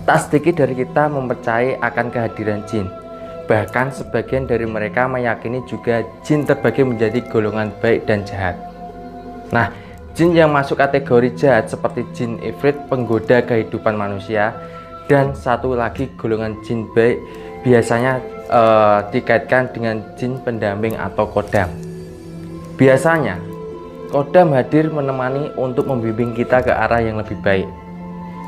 Tak sedikit dari kita mempercayai akan kehadiran jin. Bahkan sebagian dari mereka meyakini juga jin terbagi menjadi golongan baik dan jahat. Nah, jin yang masuk kategori jahat seperti jin ifrit, penggoda kehidupan manusia, dan satu lagi golongan jin baik biasanya dikaitkan dengan jin pendamping atau kodam. Biasanya kodam hadir menemani untuk membimbing kita ke arah yang lebih baik.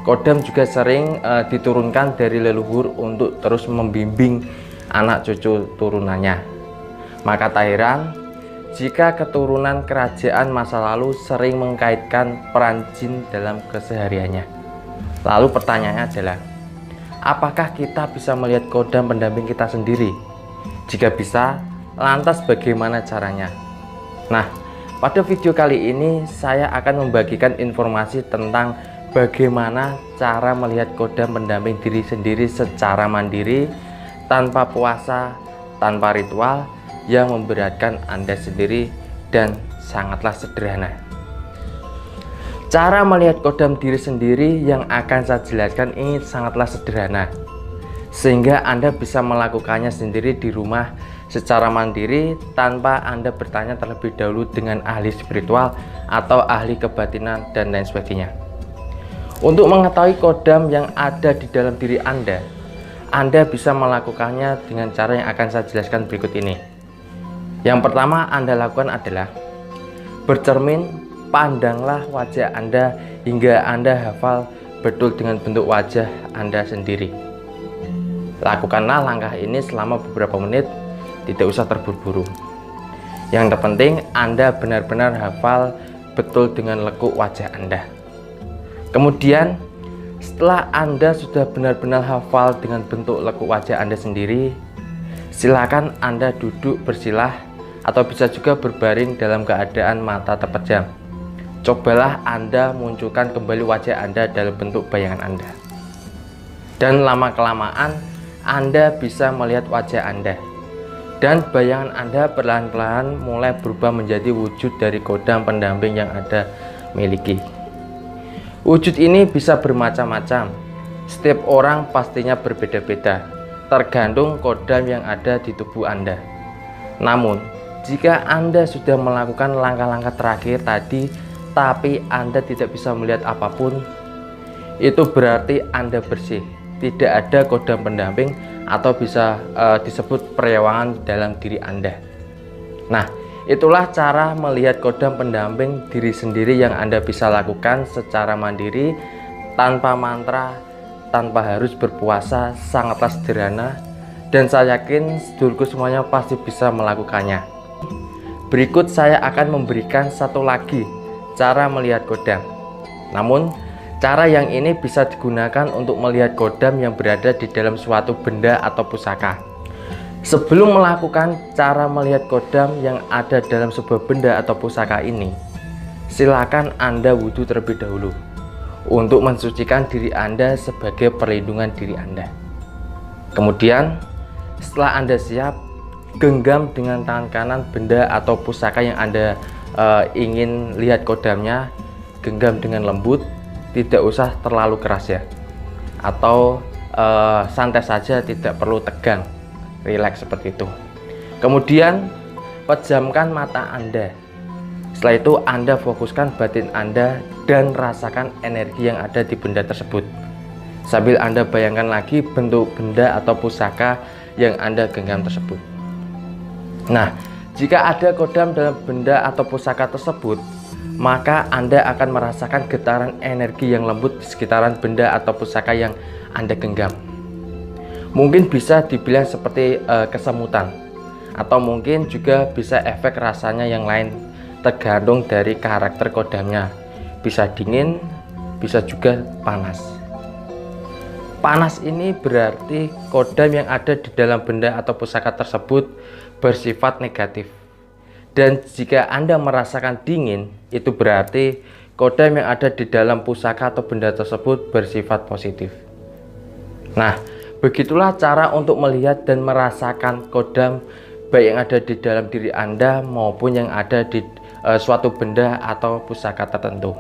Kodam juga sering diturunkan dari leluhur untuk terus membimbing anak cucu turunannya. Maka tak heran jika keturunan kerajaan masa lalu sering mengkaitkan peran jin dalam kesehariannya. Lalu pertanyaannya adalah, apakah kita bisa melihat kodam pendamping kita sendiri? Jika bisa, lantas bagaimana caranya? Nah, pada video kali ini saya akan membagikan informasi tentang bagaimana cara melihat kodam pendamping diri sendiri secara mandiri, tanpa puasa, tanpa ritual yang memberatkan Anda sendiri, dan sangatlah sederhana. Cara melihat kodam diri sendiri yang akan saya jelaskan ini sangatlah sederhana, sehingga Anda bisa melakukannya sendiri di rumah secara mandiri tanpa Anda bertanya terlebih dahulu dengan ahli spiritual atau ahli kebatinan dan lain sebagainya. Untuk mengetahui kodam yang ada di dalam diri Anda bisa melakukannya dengan cara yang akan saya jelaskan berikut ini. Yang pertama Anda lakukan adalah bercermin. Pandanglah wajah Anda hingga Anda hafal betul dengan bentuk wajah Anda sendiri. Lakukanlah langkah ini selama beberapa menit, tidak usah terburu-buru. Yang terpenting Anda benar-benar hafal betul dengan lekuk wajah Anda. Kemudian setelah Anda sudah benar-benar hafal dengan bentuk lekuk wajah Anda sendiri, silakan Anda duduk bersilah atau bisa juga berbaring dalam keadaan mata terpejam. Cobalah Anda munculkan kembali wajah Anda dalam bentuk bayangan Anda. Dan lama-kelamaan Anda bisa melihat wajah Anda. Dan bayangan Anda perlahan-lahan mulai berubah menjadi wujud dari kodam pendamping yang Anda miliki. Wujud ini bisa bermacam-macam. Setiap orang pastinya berbeda-beda, tergantung kodam yang ada di tubuh Anda. Namun, jika Anda sudah melakukan langkah-langkah terakhir tadi, tapi Anda tidak bisa melihat apapun, itu berarti Anda bersih. Tidak ada kodam pendamping atau bisa disebut perewangan dalam diri Anda. Nah, itulah cara melihat kodam pendamping diri sendiri yang Anda bisa lakukan secara mandiri, tanpa mantra, tanpa harus berpuasa, sangatlah sederhana. Dan saya yakin sedulurku semuanya pasti bisa melakukannya. Berikut saya akan memberikan satu lagi cara melihat kodam. Namun, cara yang ini bisa digunakan untuk melihat kodam yang berada di dalam suatu benda atau pusaka. Sebelum melakukan cara melihat kodam yang ada dalam sebuah benda atau pusaka ini, silakan Anda wudhu terlebih dahulu untuk mensucikan diri Anda sebagai perlindungan diri Anda. Kemudian, setelah Anda siap, genggam dengan tangan kanan benda atau pusaka yang Anda ingin lihat kodamnya. Genggam dengan lembut, tidak usah terlalu keras ya, atau santai saja, tidak perlu tegang, rileks seperti itu. Kemudian pejamkan mata Anda. Setelah itu Anda fokuskan batin Anda dan rasakan energi yang ada di benda tersebut, sambil Anda bayangkan lagi bentuk benda atau pusaka yang Anda genggam tersebut. Nah, jika ada kodam dalam benda atau pusaka tersebut, maka Anda akan merasakan getaran energi yang lembut di sekitaran benda atau pusaka yang Anda genggam. Mungkin bisa dibilang seperti kesemutan, atau mungkin juga bisa efek rasanya yang lain, tergantung dari karakter kodamnya. Bisa dingin, bisa juga panas. Panas ini berarti kodam yang ada di dalam benda atau pusaka tersebut bersifat negatif. Dan jika Anda merasakan dingin, itu berarti kodam yang ada di dalam pusaka atau benda tersebut bersifat positif. Nah, begitulah cara untuk melihat dan merasakan kodam baik yang ada di dalam diri Anda maupun yang ada di suatu benda atau pusaka tertentu.